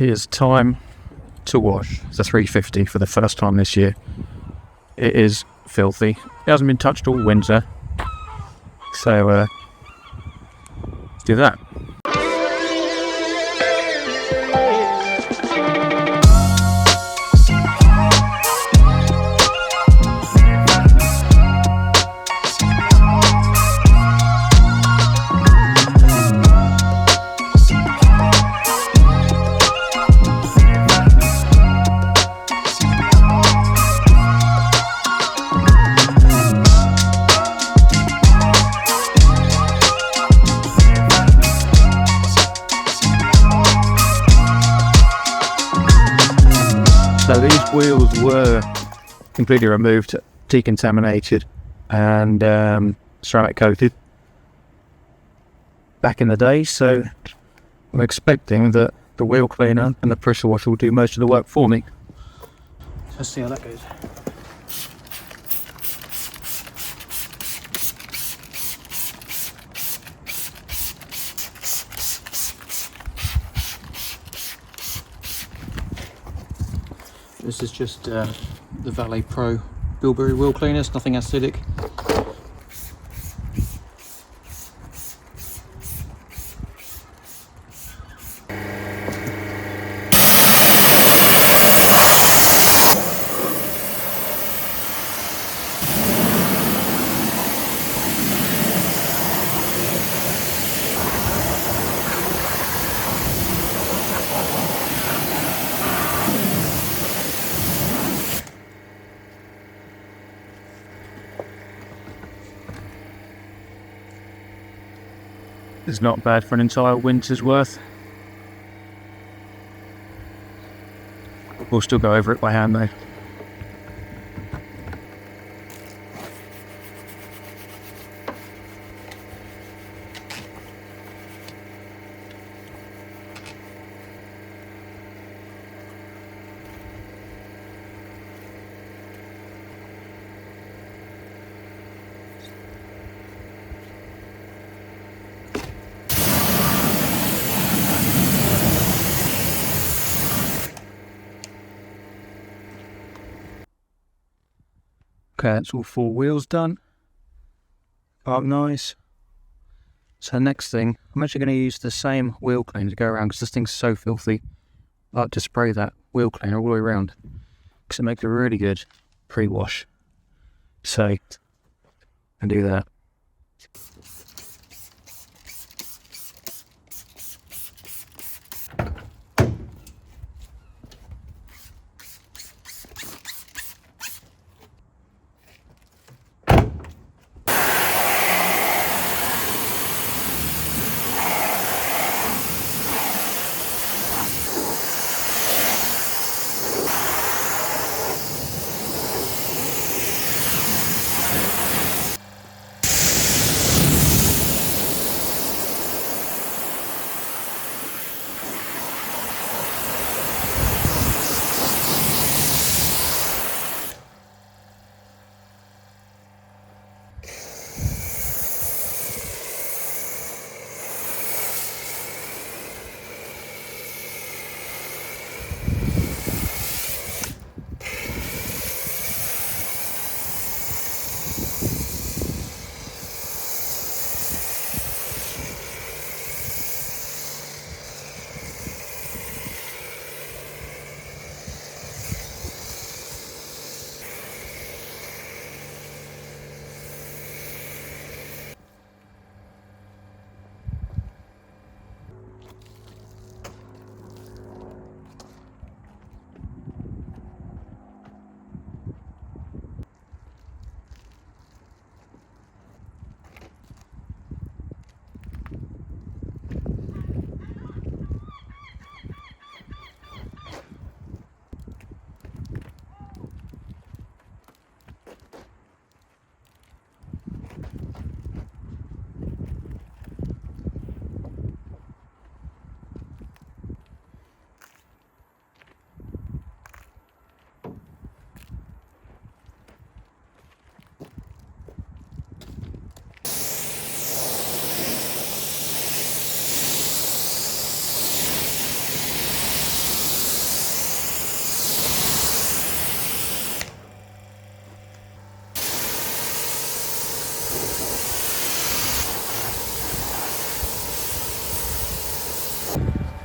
It is time to wash the 350 for the first time this year. It is filthy. It hasn't been touched all winter, so let's do that. So these wheels were completely removed, decontaminated and ceramic coated back in the day, so I'm expecting that the wheel cleaner and the pressure washer will do most of the work for me. Let's see how that goes. This is just the Valet Pro Bilberry wheel cleaners, nothing acidic. It's not bad for an entire winter's worth. We'll still go over it by hand though. Okay, that's all four wheels done. Park nice. So next thing, I'm actually going to use the same wheel cleaner to go around because this thing's so filthy. I like to spray that wheel cleaner all the way around because it makes a really good pre-wash. So, I do that.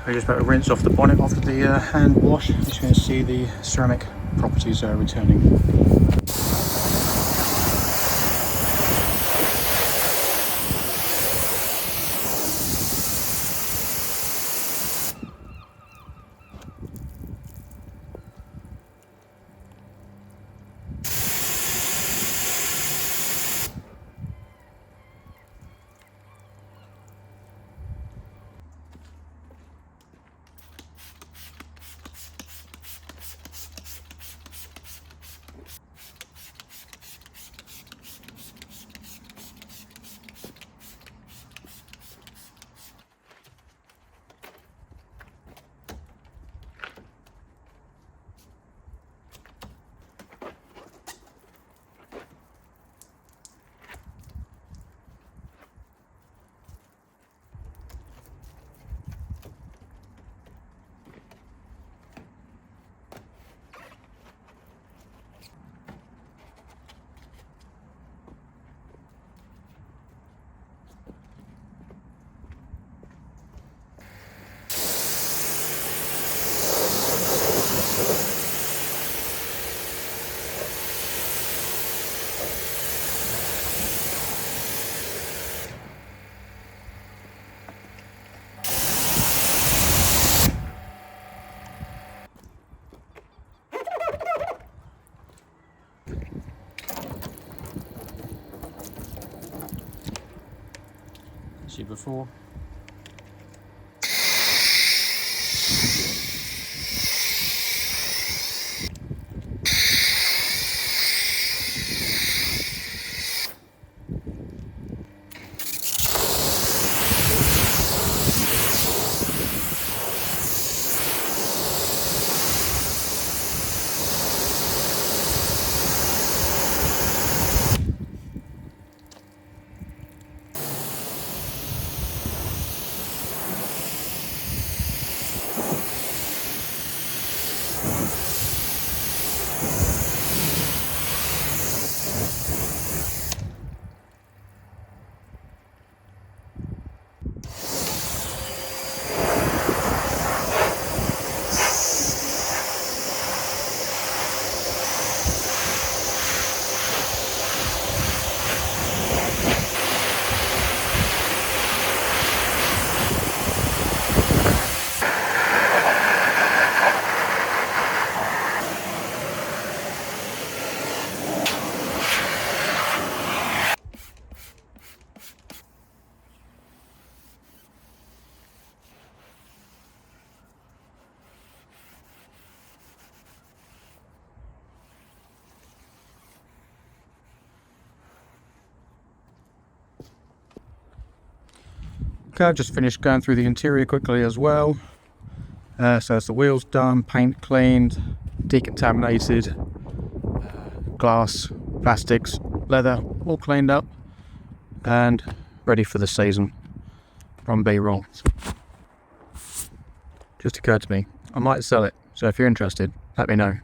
I just about to rinse off the bonnet after the hand wash. As you can see, the ceramic properties are returning. See before. Okay, I've just finished going through the interior quickly as well. So that's the wheels done, paint cleaned, decontaminated, glass, plastics, leather, all cleaned up and ready for the season from B-roll. Just occurred to me, I might sell it, so if you're interested, let me know.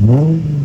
Mm-hmm.